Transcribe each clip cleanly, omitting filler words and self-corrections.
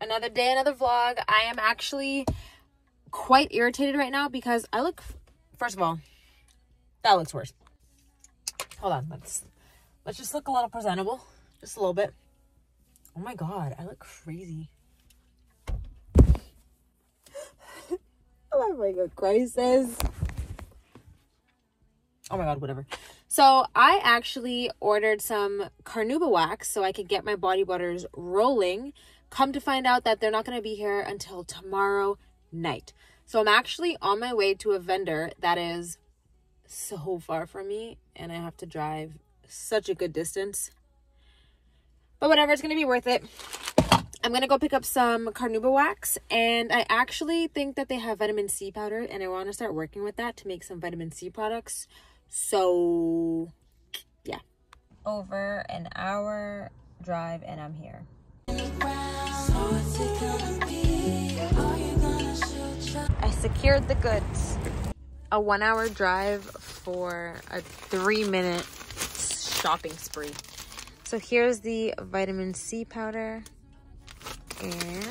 Another day, another vlog. I am actually quite irritated right now because I look, first of all, that looks worse. Hold on, let's just look a little presentable, just a little bit. Oh my god, I look crazy. Oh my god, crisis. Oh my god, whatever. So I actually ordered some carnauba wax so I could get my body butters rolling. Come to find out that they're not going to be here until tomorrow night. So I'm actually on my way to a vendor that is so far from me, and I have to drive such a good distance. But whatever, it's going to be worth it. I'm going to go pick up some carnauba wax, and I actually think that they have vitamin C powder, and I want to start working with that to make some vitamin C products. So, yeah. Over an hour drive, and I'm here. I secured the goods. A 1 hour drive for a 3-minute shopping spree. So here's the vitamin C powder. And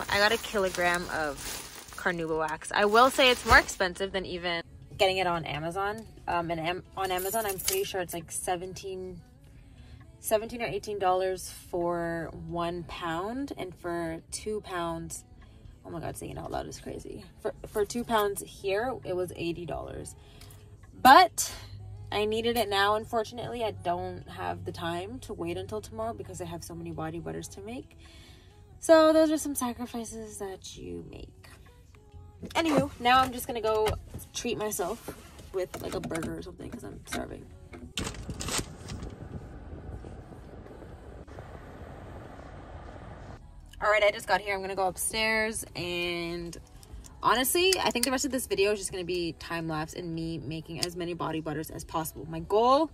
I got 1 kilogram of carnauba wax. I will say it's more expensive than even getting it on Amazon. And on Amazon, I'm pretty sure it's like $17 or $18 for 1 pound, and for 2 pounds, oh my god, saying it out loud is crazy. For 2 pounds here, it was $80. But I needed it now. Unfortunately, I don't have the time to wait until tomorrow because I have so many body butters to make. So those are some sacrifices that you make. Anywho, now I'm just gonna go treat myself with like a burger or something because I'm starving. All right, I just got here. I'm gonna go upstairs, and honestly, I think the rest of this video is just gonna be time-lapse and me making as many body butters as possible. My goal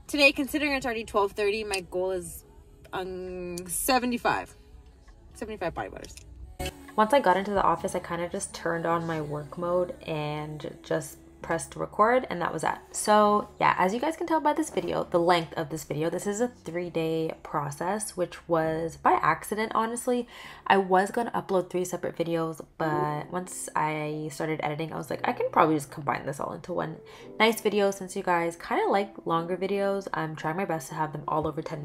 today, considering it's already 12:30, my goal is 75 body butters. Once I got into the office, I kind of just turned on my work mode and just pressed record, and that was that. So yeah, as you guys can tell by this video, the length of this video, this is a 3-day process, which was by accident. Honestly, I was going to upload 3 separate videos, but once I started editing, I was like, I can probably just combine this all into one nice video. Since you guys kind of like longer videos, I'm trying my best to have them all over 10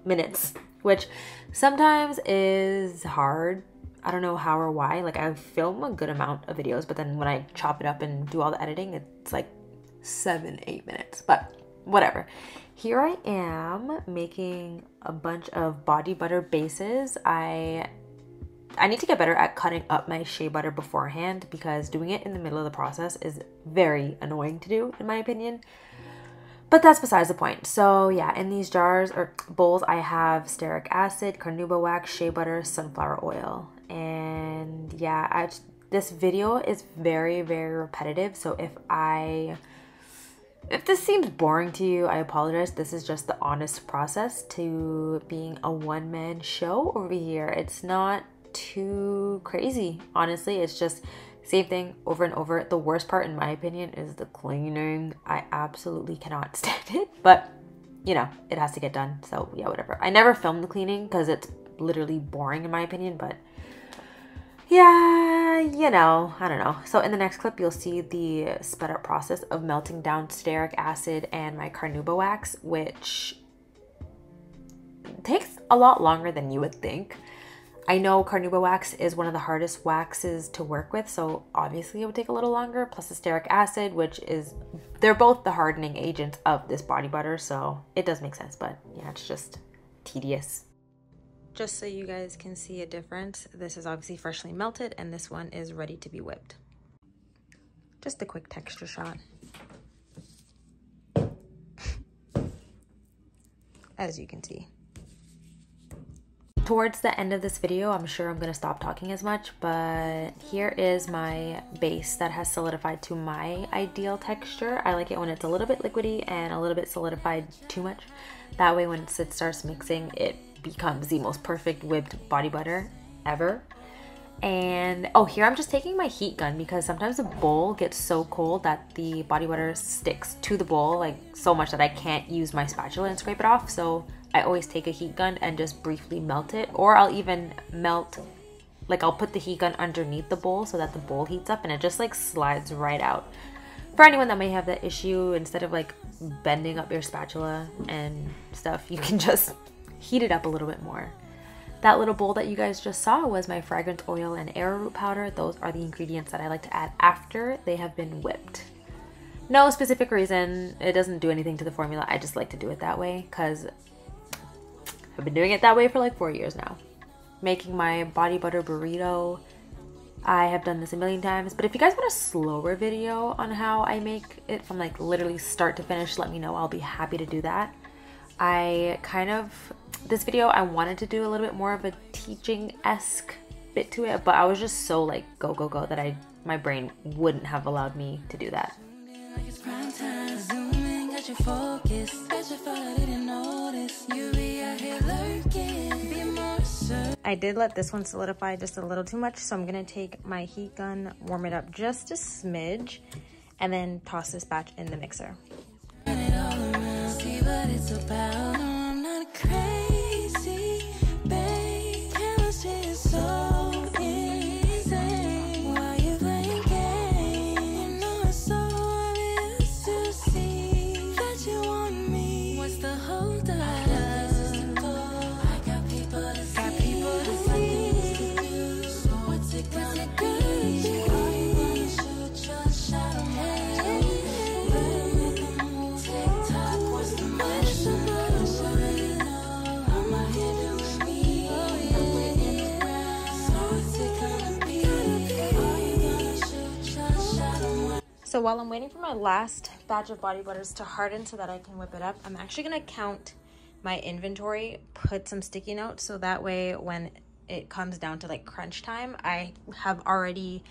minutes, which sometimes is hard. I don't know how or why. Like, I film a good amount of videos, but then when I chop it up and do all the editing, it's like 7-8 minutes, but whatever. Here I am making a bunch of body butter bases. I need to get better at cutting up my shea butter beforehand, because doing it in the middle of the process is very annoying to do, in my opinion. But that's besides the point. So yeah, in these jars or bowls, I have stearic acid, carnauba wax, shea butter, sunflower oil. And yeah, this video is very, very repetitive. So if this seems boring to you, I apologize. This is just the honest process to being a one-man show over here. It's not too crazy, honestly. It's just same thing over and over. The worst part, in my opinion, is the cleaning. I absolutely cannot stand it, but you know, it has to get done. So yeah, whatever. I never film the cleaning because it's literally boring in my opinion, but yeah, you know, I don't know. So in the next clip, you'll see the sped up process of melting down stearic acid and my carnauba wax, which takes a lot longer than you would think. I know carnauba wax is one of the hardest waxes to work with, so obviously it would take a little longer, plus the stearic acid, which is, they're both the hardening agents of this body butter, so it does make sense, but yeah, it's just tedious. Just so you guys can see a difference, this is obviously freshly melted, and this one is ready to be whipped. Just a quick texture shot. As you can see. Towards the end of this video, I'm sure I'm going to stop talking as much, but here is my base that has solidified to my ideal texture. I like it when it's a little bit liquidy and a little bit solidified too much. That way when it starts mixing, it becomes the most perfect whipped body butter ever. And oh, here I'm just taking my heat gun because sometimes the bowl gets so cold that the body butter sticks to the bowl like so much that I can't use my spatula and scrape it off. So I always take a heat gun and just briefly melt it, or I'll even melt, like I'll put the heat gun underneath the bowl so that the bowl heats up and it just like slides right out. For anyone that may have that issue, instead of like bending up your spatula and stuff, you can just heat it up a little bit more. That little bowl that you guys just saw was my fragrance oil and arrowroot powder. Those are the ingredients that I like to add after they have been whipped. No specific reason. It doesn't do anything to the formula. I just like to do it that way because I've been doing it that way for like 4 years now. Making my body butter burrito, I have done this a million times, but if you guys want a slower video on how I make it from like literally start to finish, let me know. I'll be happy to do that. This video, I wanted to do a little bit more of a teaching-esque bit to it, but I was just so like go, go, go that my brain wouldn't have allowed me to do that. I did let this one solidify just a little too much, so I'm gonna take my heat gun, warm it up just a smidge, and then toss this batch in the mixer. So while I'm waiting for my last batch of body butters to harden so that I can whip it up, I'm actually gonna count my inventory, put some sticky notes, so that way when it comes down to like crunch time, I have already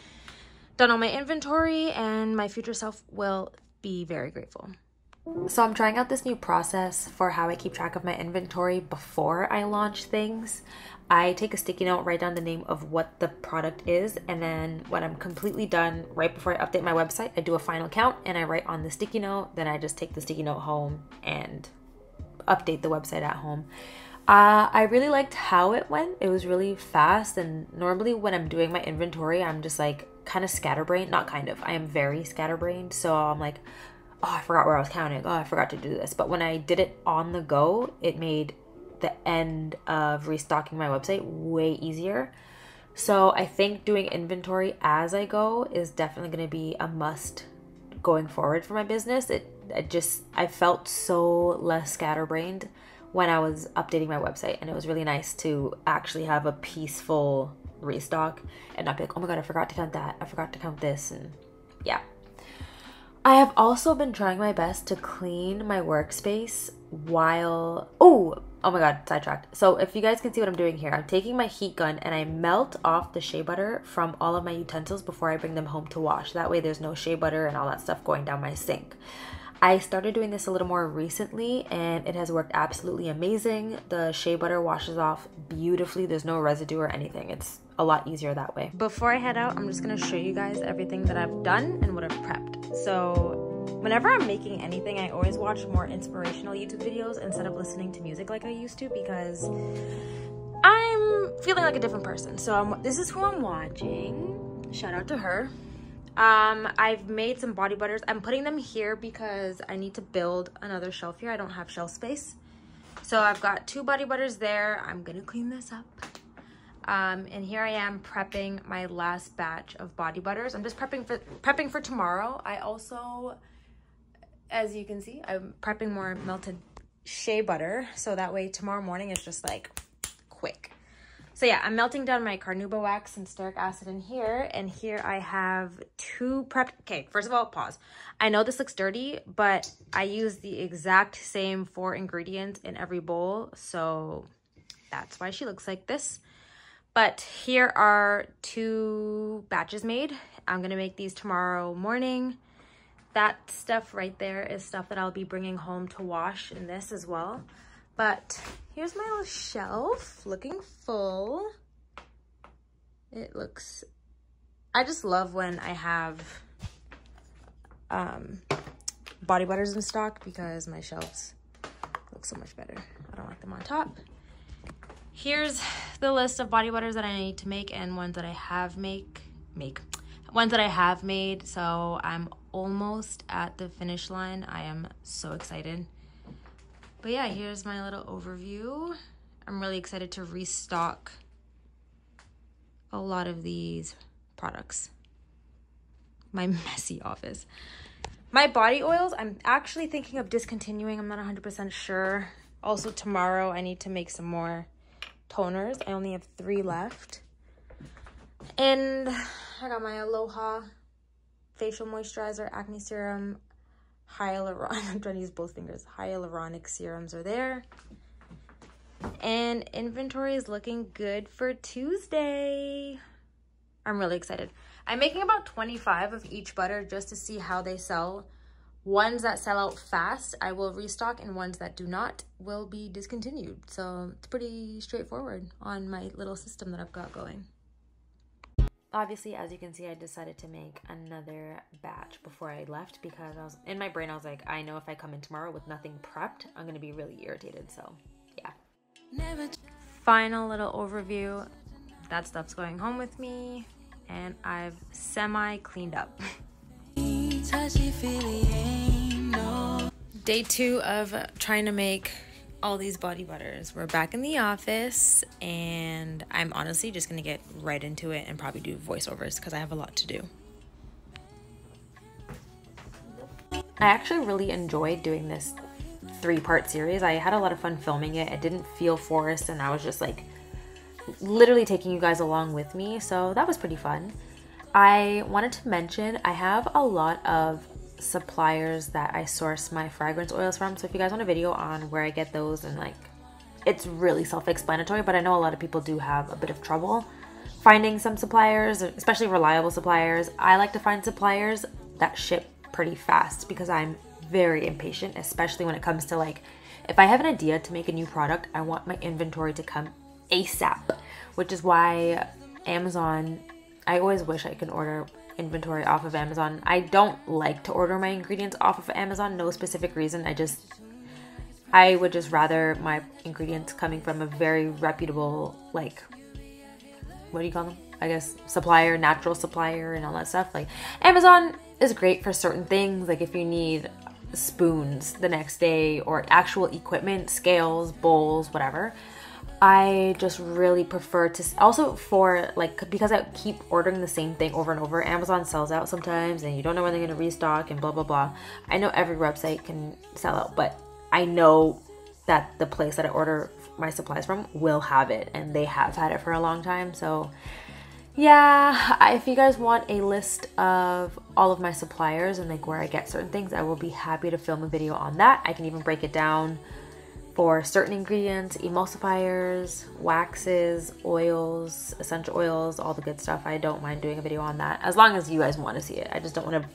done all my inventory and my future self will be very grateful. So I'm trying out this new process for how I keep track of my inventory before I launch things. I take a sticky note, write down the name of what the product is, and then when I'm completely done, right before I update my website, I do a final count and I write on the sticky note. Then I just take the sticky note home and update the website at home. I really liked how it went. It was really fast, and normally when I'm doing my inventory, I'm just like kind of scatterbrained. Not kind of, I am very scatterbrained. So I'm like, oh, I forgot where I was counting. Oh, I forgot to do this. But when I did it on the go, it made the end of restocking my website way easier. So I think doing inventory as I go is definitely going to be a must going forward for my business. I felt so less scatterbrained when I was updating my website, and it was really nice to actually have a peaceful restock and not be like, oh my god, I forgot to count that, I forgot to count this. And yeah, I have also been trying my best to clean my workspace while oh my god, sidetracked. So if you guys can see what I'm doing here, I'm taking my heat gun and I melt off the shea butter from all of my utensils before I bring them home to wash. That way there's no shea butter and all that stuff going down my sink. I started doing this a little more recently and it has worked absolutely amazing. The shea butter washes off beautifully. There's no residue or anything. It's a lot easier that way. Before I head out, I'm just gonna show you guys everything that I've done and what I've prepped. So whenever I'm making anything, I always watch more inspirational YouTube videos instead of listening to music like I used to, because I'm feeling like a different person. So this is who I'm watching. Shout out to her. I've made some body butters. I'm putting them here because I need to build another shelf here. I don't have shelf space. So I've got 2 body butters there. I'm gonna clean this up. And here I am prepping my last batch of body butters. I'm just prepping for tomorrow. I also, as you can see, I'm prepping more melted shea butter, so that way tomorrow morning it's just like quick. So yeah, I'm melting down my carnauba wax and stearic acid in here, and here I have 2 prepped. Okay, first of all, pause. I know this looks dirty, but I use the exact same 4 ingredients in every bowl, so that's why she looks like this. But here are 2 batches made. I'm gonna make these tomorrow morning. That stuff right there is stuff that I'll be bringing home to wash in this as well. But here's my little shelf looking full. It looks, I just love when I have body butters in stock because my shelves look so much better. I don't want them on top. Here's the list of body butters that I need to make and ones that I have ones that I have made. So I'm almost at the finish line. I am so excited. But yeah, here's my little overview. I'm really excited to restock a lot of these products. My messy office. My body oils, I'm actually thinking of discontinuing. I'm not 100% sure. Also tomorrow I need to make some more toners. I only have 3 left. And I got my Aloha facial moisturizer, acne serum, hyaluronic, I'm trying to use both fingers. Hyaluronic serums are there. And inventory is looking good for Tuesday. I'm really excited. I'm making about 25 of each butter just to see how they sell. Ones that sell out fast, I will restock, and ones that do not will be discontinued. So it's pretty straightforward on my little system that I've got going. Obviously, as you can see, I decided to make another batch before I left because in my brain, I was like, I know if I come in tomorrow with nothing prepped, I'm gonna be really irritated, so yeah. Final little overview. That stuff's going home with me, and I've semi-cleaned up. Day 2 of trying to make all these body butters. We're back in the office, and I'm honestly just gonna get right into it and probably do voiceovers because I have a lot to do. I actually really enjoyed doing this 3-part series. I had a lot of fun filming it. It didn't feel forced, and I was just like literally taking you guys along with me, so that was pretty fun. I wanted to mention I have a lot of suppliers that I source my fragrance oils from, so if you guys want a video on where I get those, and like it's really self-explanatory, but I know a lot of people do have a bit of trouble finding some suppliers, especially reliable suppliers. I like to find suppliers that ship pretty fast because I'm very impatient, especially when it comes to like if I have an idea to make a new product, I want my inventory to come ASAP, which is why Amazon, I always wish I could order inventory off of Amazon. I don't like to order my ingredients off of Amazon, no specific reason. I would just rather my ingredients coming from a very reputable, like, what do you call them? I guess supplier, natural supplier and all that stuff. Like Amazon is great for certain things, like if you need spoons the next day or actual equipment, scales, bowls, whatever. I just really prefer to also for like, because I keep ordering the same thing over and over. Amazon sells out sometimes and you don't know when they're going to restock and blah blah blah. I know every website can sell out, but I know that the place that I order my supplies from will have it, and they have had it for a long time. So yeah, if you guys want a list of all of my suppliers and like where I get certain things, I will be happy to film a video on that. I can even break it down for certain ingredients, emulsifiers, waxes, oils, essential oils, all the good stuff. I don't mind doing a video on that as long as you guys want to see it. I just don't want to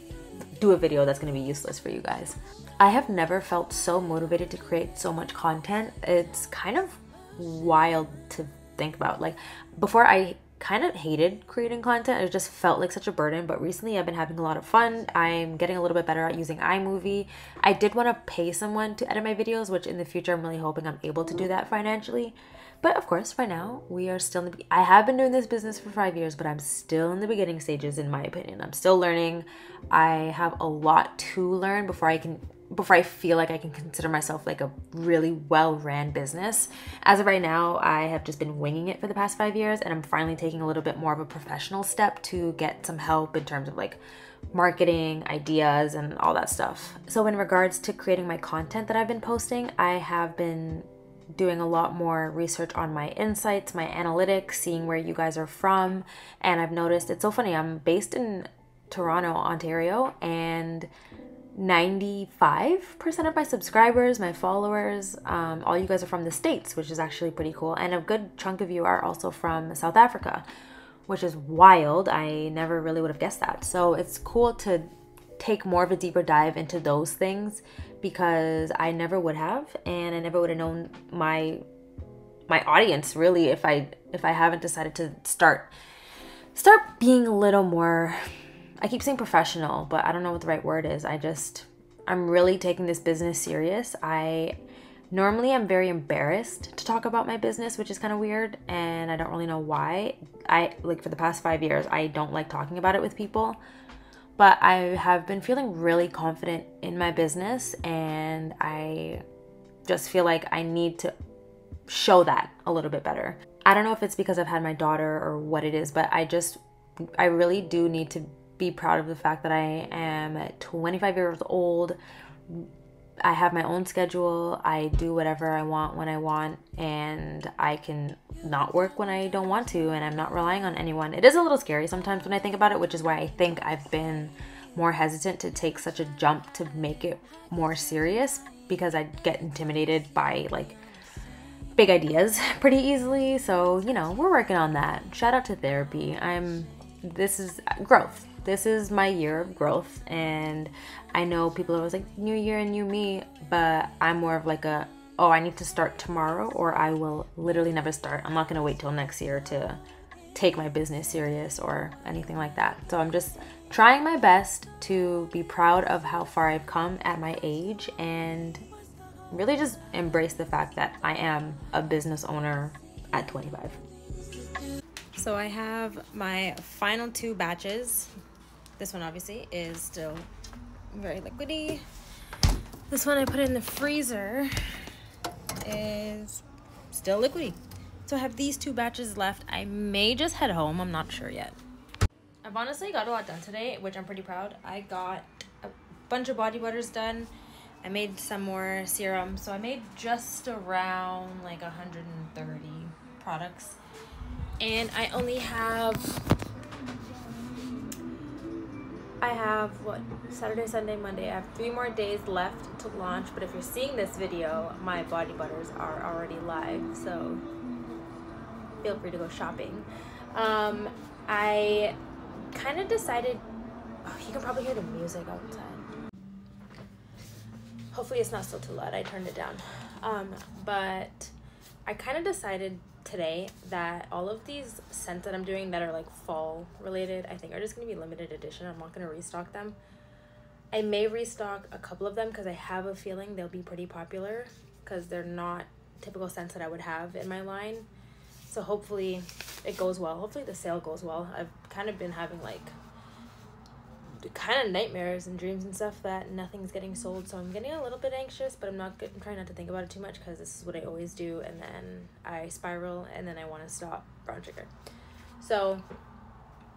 do a video that's going to be useless for you guys. I have never felt so motivated to create so much content. It's kind of wild to think about. Like before, I kind of hated creating content. It just felt like such a burden, but recently I've been having a lot of fun. I'm getting a little bit better at using iMovie. I did want to pay someone to edit my videos, which in the future I'm really hoping I'm able to do that financially. But of course, right now we are still in the I have been doing this business for 5 years, but I'm still in the beginning stages in my opinion. I'm still learning. I have a lot to learn before I feel like I can consider myself like a really well-ran business. As of right now, I have just been winging it for the past 5 years, and I'm finally taking a little bit more of a professional step to get some help in terms of like marketing, ideas, and all that stuff. So in regards to creating my content that I've been posting, I have been doing a lot more research on my insights, my analytics, seeing where you guys are from. And I've noticed, it's so funny, I'm based in Toronto, Ontario, and 95% of my subscribers, my followers, all you guys are from the States, which is actually pretty cool. And a good chunk of you are also from South Africa, which is wild. I never really would have guessed that. So it's cool to take more of a deeper dive into those things because I never would have, and I never would have known my audience really if I haven't decided to start being a little more, I keep saying professional, but I don't know what the right word is. I'm really taking this business serious. I Normally, I'm very embarrassed to talk about my business, which is kind of weird, and I don't really know why. For the past 5 years, I don't like talking about it with people, but I have been feeling really confident in my business, and I just feel like I need to show that a little bit better. I don't know if it's because I've had my daughter or what it is, but I really do need to be proud of the fact that I am 25 years old. I have my own schedule. I do whatever I want when I want, and I can not work when I don't want to, and I'm not relying on anyone. It is a little scary sometimes when I think about it, which is why I think I've been more hesitant to take such a jump to make it more serious, because I get intimidated by like big ideas pretty easily. So, you know, we're working on that. Shout out to therapy. This is growth. This is my year of growth, and I know people are always like, new year and new me, but I'm more of like I need to start tomorrow or I will literally never start. I'm not going to wait till next year to take my business serious or anything like that. So I'm just trying my best to be proud of how far I've come at my age and really just embrace the fact that I am a business owner at 25. So I have my final 2 batches. This one obviously is still very liquidy. This one I put in the freezer is still liquidy. So I have these 2 batches left. I may just head home. I'm not sure yet. I've honestly got a lot done today, which I'm pretty proud. I got a bunch of body butters done. I made some more serum. So I made just around like 130 products. And I only have, Saturday, Sunday, Monday. I have 3 more days left to launch. But if you're seeing this video, my body butters are already live. So feel free to go shopping. I kind of decided, you can probably hear the music outside. Hopefully it's not still too loud. I turned it down. But I kind of decided today that all of these scents that I'm doing that are like fall related, I think are just going to be limited edition. I'm not going to restock them. I may restock a couple of them because I have a feeling they'll be pretty popular because they're not typical scents that I would have in my line. So hopefully it goes well. Hopefully the sale goes well. I've kind of been having like kind of nightmares and dreams and stuff that nothing's getting sold, so I'm getting a little bit anxious, but I'm trying not to think about it too much because this is what I always do, and then I spiral and then I want to stop. Brown sugar. So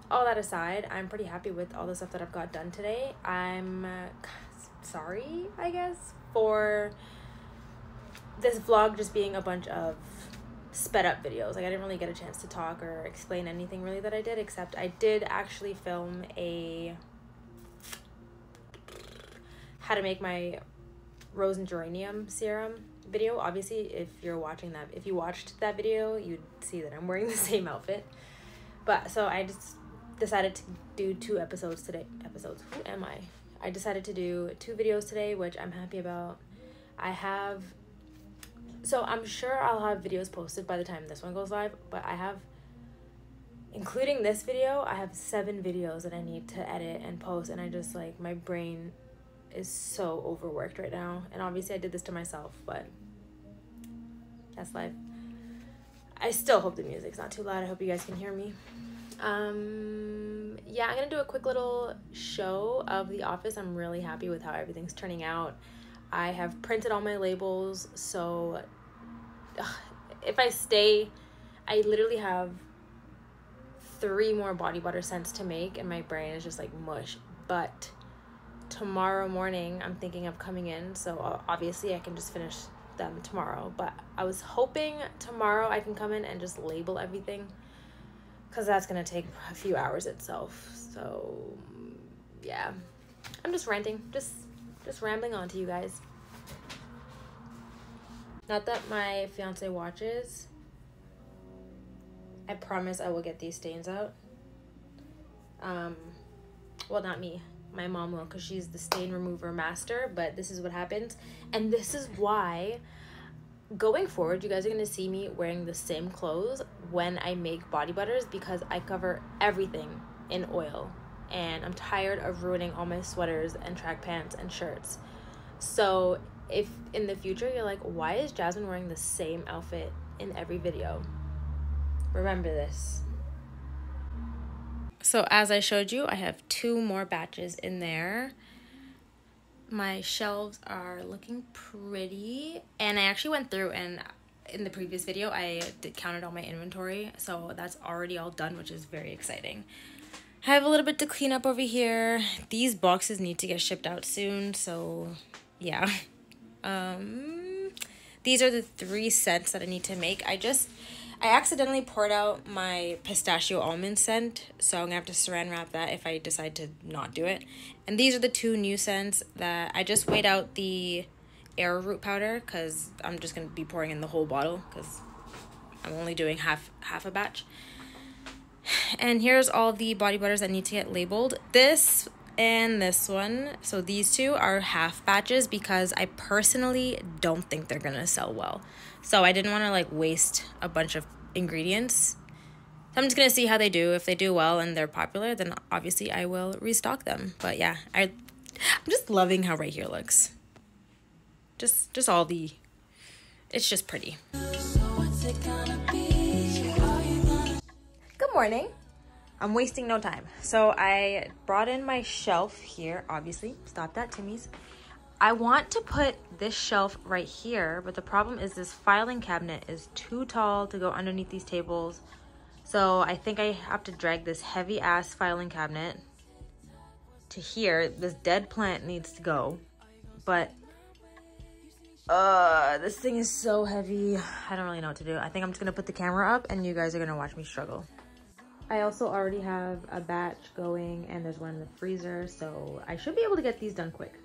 all that aside, I'm pretty happy with all the stuff that I've got done today. I'm sorry, I guess, for this vlog just being a bunch of sped up videos. Like I didn't really get a chance to talk or explain anything really that I did, except I did actually film a how to make my rose and geranium serum video. Obviously, if you watched that video, you'd see that I'm wearing the same outfit. But so I just decided to do 2 episodes today. Who am I? I decided to do 2 videos today, which I'm happy about. So I'm sure I'll have videos posted by the time this one goes live, but including this video, I have 7 videos that I need to edit and post, and I just like, my brain is so overworked right now. And obviously I did this to myself, but that's life. I still hope the music's not too loud. I hope you guys can hear me. Yeah, I'm gonna do a quick little show of the office. I'm really happy with how everything's turning out. I have printed all my labels, so if I stay, I literally have 3 more body butter scents to make, and my brain is just like mush. But tomorrow morning I'm thinking of coming in, so obviously I can just finish them tomorrow. But I was hoping tomorrow I can come in and just label everything, because that's gonna take a few hours itself. So yeah, I'm just ranting, just rambling on to you guys. Not that my fiance watches. I promise I will get these stains out. Well, not me. My mom will, because she's the stain remover master, but this is what happens. And this is why, going forward, you guys are going to see me wearing the same clothes when I make body butters, because I cover everything in oil. And I'm tired of ruining all my sweaters and track pants and shirts. So if in the future you're like, why is Jasmine wearing the same outfit in every video? Remember this. So as I showed you, I have 2 more batches in there. My shelves are looking pretty, and I actually went through, and in the previous video I counted all my inventory, so that's already all done, which is very exciting. I have a little bit to clean up over here. These boxes need to get shipped out soon, so yeah. These are the 3 scents that I need to make. I accidentally poured out my pistachio almond scent, so I'm gonna have to saran wrap that if I decide to not do it. And these are the 2 new scents that I just weighed out the arrowroot powder, because I'm just gonna be pouring in the whole bottle because I'm only doing half a batch. And here's all the body butters that need to get labeled. This and this one, so these 2 are half batches because I personally don't think they're gonna sell well. So I didn't want to like waste a bunch of ingredients. So I'm just gonna see how they do. If they do well and they're popular, then obviously I will restock them. But yeah, I'm just loving how right here looks. Just all the, it's just pretty. Good morning. I'm wasting no time. So I brought in my shelf here, obviously. Stop that, Timmy's. I want to put this shelf right here, but the problem is this filing cabinet is too tall to go underneath these tables. So I think I have to drag this heavy ass filing cabinet to here. This dead plant needs to go, but this thing is so heavy. I don't really know what to do. I think I'm just gonna put the camera up and you guys are gonna watch me struggle. I also already have a batch going and there's one in the freezer, so I should be able to get these done quick.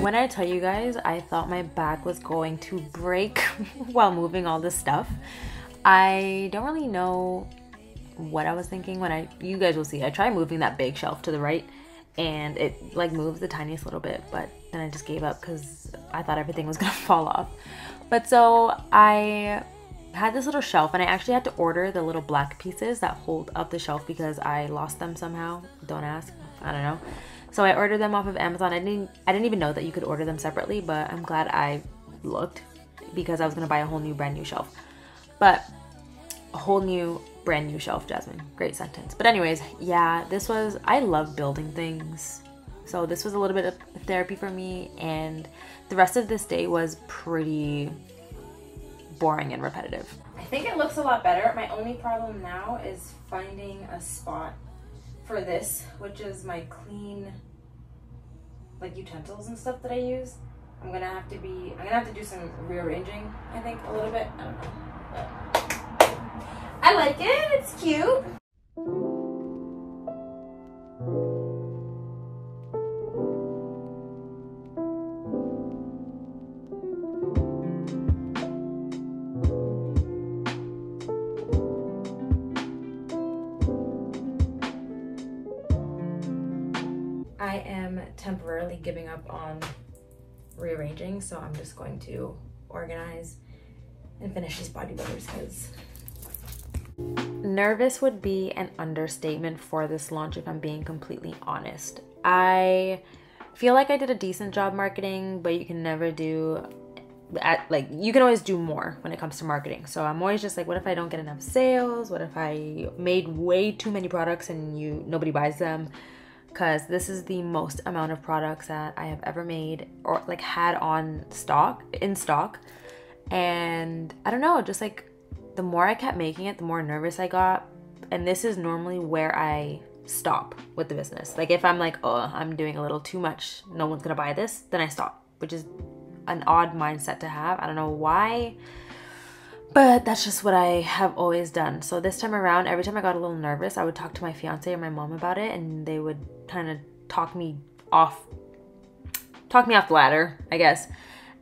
When I tell you guys, I thought my back was going to break while moving all this stuff. I don't really know what I was thinking when you guys will see. I tried moving that big shelf to the right and it like moves the tiniest little bit, but then I just gave up because I thought everything was gonna fall off. But so I had this little shelf and I actually had to order the little black pieces that hold up the shelf because I lost them somehow. Don't ask, I don't know. So I ordered them off of Amazon. I didn't even know that you could order them separately, but I'm glad I looked because I was gonna buy a whole new brand new shelf. But a whole new brand new shelf, Jasmine. Great sentence. But anyways, yeah, I love building things. So this was a little bit of therapy for me, and the rest of this day was pretty boring and repetitive. I think it looks a lot better. My only problem now is finding a spot for this, which is my clean like utensils and stuff that I use. I'm gonna have to do some rearranging, I think, a little bit. I don't know. But I like it, it's cute. I am temporarily giving up on rearranging, so I'm just going to organize and finish these body butters because nervous would be an understatement for this launch if I'm being completely honest. I feel like I did a decent job marketing, but you can never do you can always do more when it comes to marketing. So I'm always just like, what if I don't get enough sales? What if I made way too many products and nobody buys them? Because this is the most amount of products that I have ever made or like had in stock. And I don't know, just like the more I kept making it, the more nervous I got. And this is normally where I stop with the business. Like if I'm like, oh, I'm doing a little too much, no one's gonna buy this, then I stop, which is an odd mindset to have. I don't know why, but that's just what I have always done. So this time around, every time I got a little nervous, I would talk to my fiance or my mom about it, and they would kind of talk me off the ladder, I guess.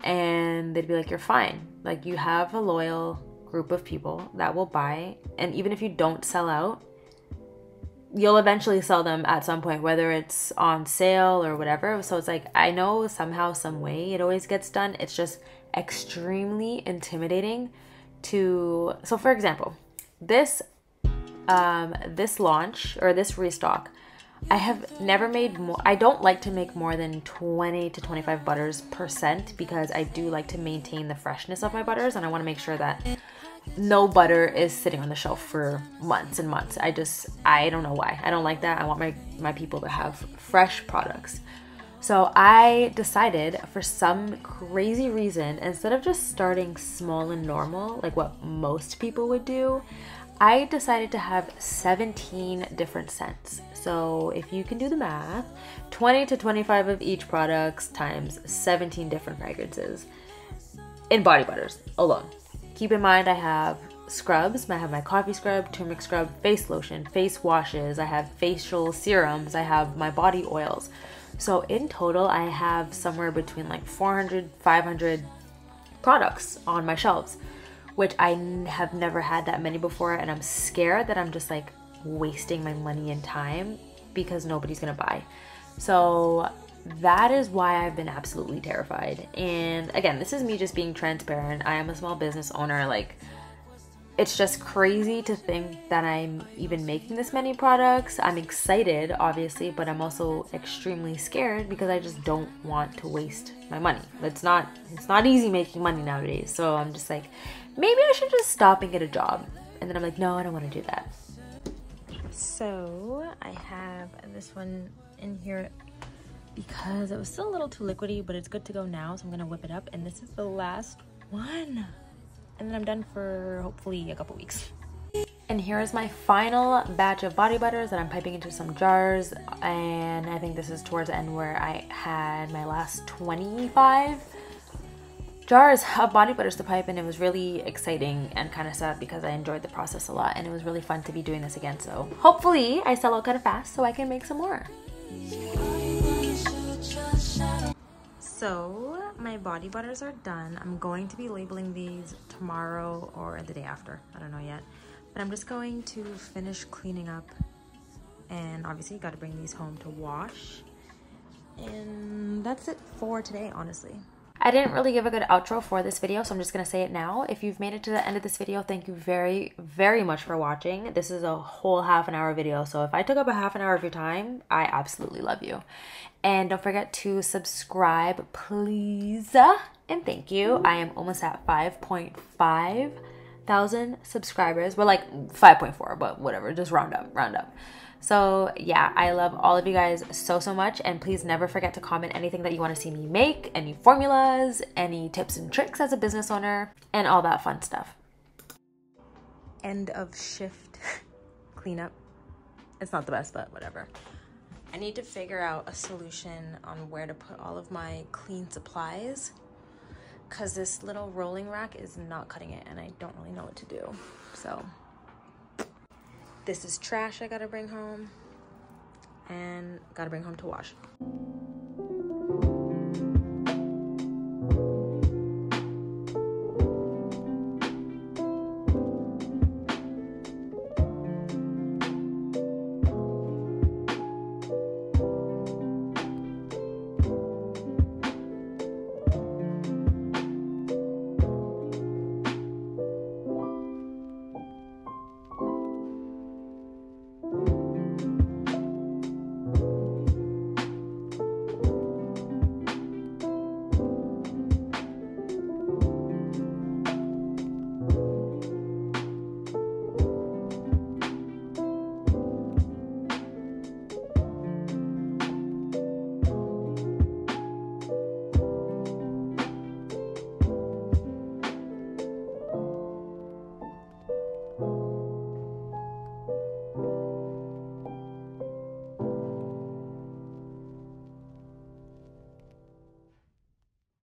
And they'd be like, you're fine. Like, you have a loyal group of people that will buy, and even if you don't sell out, you'll eventually sell them at some point, whether it's on sale or whatever. So it's like, I know somehow, some way it always gets done. It's just extremely intimidating to, so for example, this launch or this restock, I have never made more. I don't like to make more than 20 to 25% because I do like to maintain the freshness of my butters, and I want to make sure that no butter is sitting on the shelf for months and months. I don't know why. I don't like that. I want my people to have fresh products. So I decided, for some crazy reason, instead of just starting small and normal, like what most people would do, I decided to have 17 different scents. So if you can do the math, 20 to 25 of each products times 17 different fragrances in body butters alone. Keep in mind, I have scrubs. I have my coffee scrub, turmeric scrub, face lotion, face washes. I have facial serums. I have my body oils. So in total, I have somewhere between like 400, 500 products on my shelves, which I have never had that many before. And I'm scared that I'm just like wasting my money and time because nobody's gonna buy. So that is why I've been absolutely terrified. And again, this is me just being transparent. I am a small business owner. Like, it's just crazy to think that I'm even making this many products. I'm excited, obviously, but I'm also extremely scared because I just don't want to waste my money. It's not easy making money nowadays. So I'm just like, maybe I should just stop and get a job. And then I'm like, no, I don't want to do that. So I have this one in here because it was still a little too liquidy, but it's good to go now. So I'm gonna whip it up, and this is the last one. And then I'm done for hopefully a couple weeks. And here is my final batch of body butters that I'm piping into some jars. And I think this is towards the end where I had my last 25 jars of body butters to pipe, and it was really exciting and kind of sad because I enjoyed the process a lot, and it was really fun to be doing this again. So hopefully I sell out kind of fast so I can make some more. So my body butters are done. I'm going to be labeling these tomorrow or the day after. I don't know yet. But I'm just going to finish cleaning up. And obviously you got to bring these home to wash. And that's it for today, honestly. I didn't really give a good outro for this video, so I'm just going to say it now. If you've made it to the end of this video, thank you very, very much for watching. This is a whole half-an-hour video, so if I took up a half an hour of your time, I absolutely love you. And don't forget to subscribe, please, and thank you. I am almost at 5.5 thousand subscribers. We're like 5.4, but whatever, just round up, round up. So yeah, I love all of you guys so much, and please never forget to comment anything that you want to see me make, any formulas, any tips and tricks as a business owner, and all that fun stuff. End of shift cleanup. It's not the best, but whatever. I need to figure out a solution on where to put all of my clean supplies, because this little rolling rack is not cutting it, and I don't really know what to do. So this is trash I gotta bring home, and gotta bring home to wash.